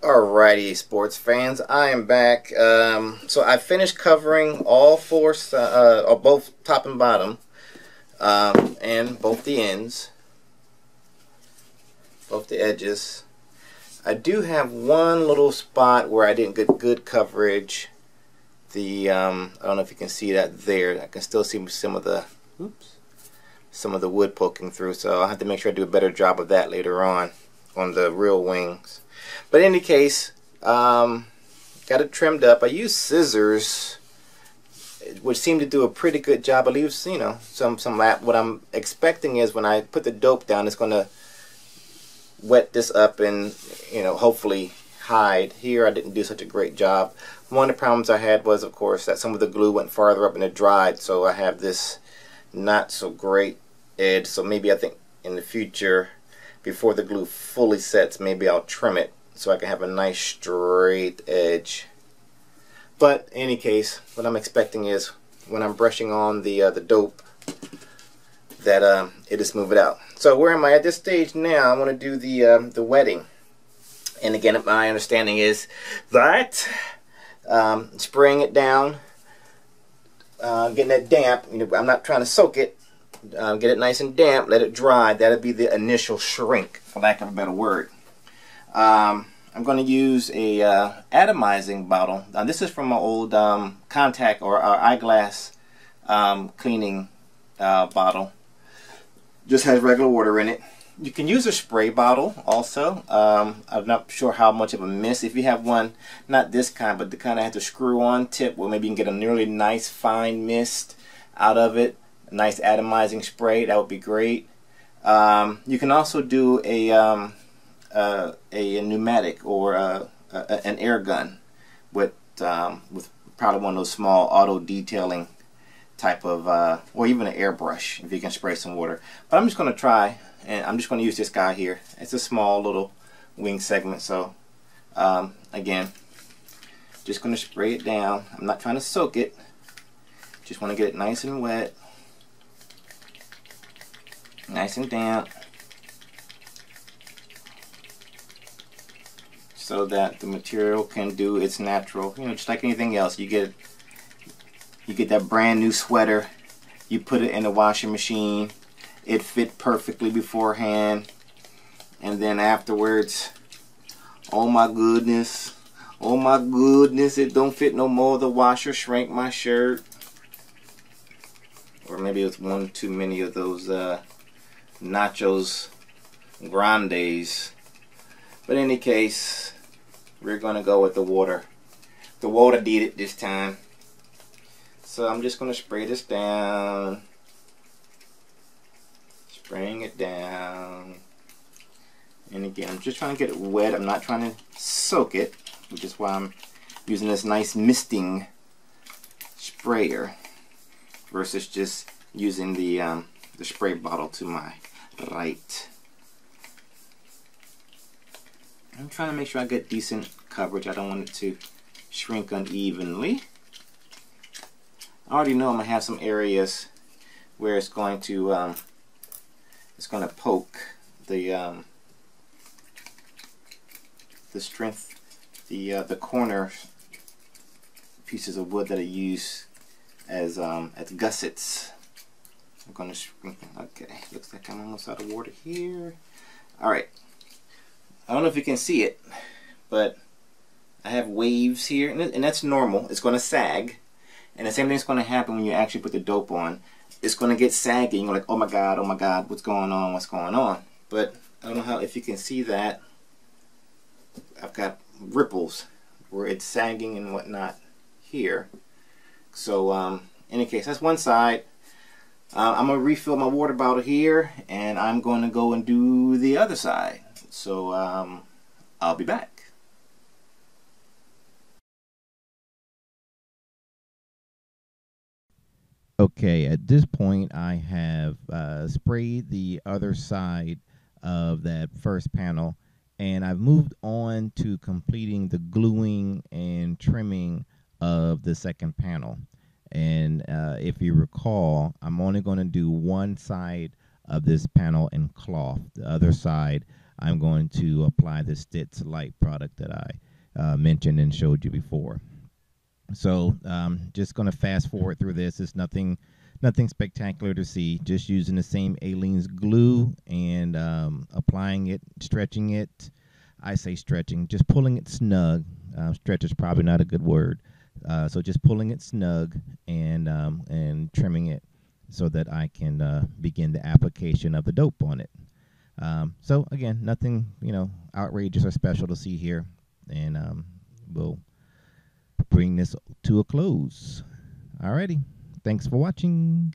Alrighty, sports fans, I am back. So I finished covering all four, or both top and bottom, and both the ends, both the edges. I do have one little spot where I didn't get good coverage. I don't know if you can see that there. I can still see some of the, some of the wood poking through. So I'll have to make sure I do a better job of that later on the real wings. But in any case, got it trimmed up. I used scissors, which seemed to do a pretty good job. I leave, you know, some lap. What I'm expecting is when I put the dope down, it's going to wet this up and, you know, hopefully hide. Here I didn't do such a great job. One of the problems I had was, of course, that some of the glue went farther up and it dried, so I have this not so great edge. So maybe I think in the future, before the glue fully sets, maybe I'll trim it so I can have a nice straight edge. But in any case, what I'm expecting is when I'm brushing on the dope, that it'll smooth it out. So where am I at this stage now? I want to do the wetting, and again, my understanding is that spraying it down, getting it damp. You know, I'm not trying to soak it. Get it nice and damp, let it dry. That'll be the initial shrink, for lack of a better word. I'm going to use a atomizing bottle. Now, this is from my old contact or eyeglass cleaning bottle. Just has regular water in it. You can use a spray bottle also. I'm not sure how much of a mist. If you have one, not this kind, but the kind I have to screw on tip, where maybe you can get a really nice fine mist out of it. A nice atomizing spray, that would be great. You can also do a pneumatic or an air gun with probably one of those small auto detailing type of, or even an airbrush if you can spray some water. But I'm just going to try, and I'm just going to use this guy here. It's a small little wing segment, so again, just going to spray it down. I'm not trying to soak it, just want to get it nice and wet, nice and damp, so that the material can do its natural, you know, just like anything else. You get that brand new sweater, you put it in the washing machine, it fit perfectly beforehand, and then afterwards, oh my goodness, it don't fit no more. The washer shrank my shirt. Or maybe it's one too many of those nachos grandes. But in any case, we're gonna go with the water. The water did it this time. So I'm just gonna spray this down. Spraying it down. And again, I'm just trying to get it wet. I'm not trying to soak it, which is why I'm using this nice misting sprayer versus just using the spray bottle to my right. I'm trying to make sure I get decent coverage. I don't want it to shrink unevenly. I already know I'm gonna have some areas where it's going to poke the strength, the corner pieces of wood that I use as gussets. I'm gonna sprinkle. Okay, looks like I'm almost out of water here. All right. I don't know if you can see it, but I have waves here, and that's normal. It's going to sag, and the same thing's going to happen when you actually put the dope on. It's going to get saggy, and you're like, oh my god, what's going on? But I don't know how, if you can see that. I've got ripples where it's sagging and whatnot here. So in any case, that's one side. I'm going to refill my water bottle here, and I'm going to go and do the other side. So I'll be back. Okay, at this point I have sprayed the other side of that first panel, and I've moved on to completing the gluing and trimming of the second panel. And if you recall, I'm only going to do one side of this panel in cloth. The other side I'm going to apply the Stitz Light product that I mentioned and showed you before. So just going to fast forward through this. It's nothing spectacular to see. Just using the same Aleene's glue and applying it, stretching it. I say stretching, just pulling it snug. Stretch is probably not a good word. So just pulling it snug and trimming it so that I can begin the application of the dope on it. So again, nothing outrageous or special to see here, and we'll bring this to a close. Alrighty, thanks for watching.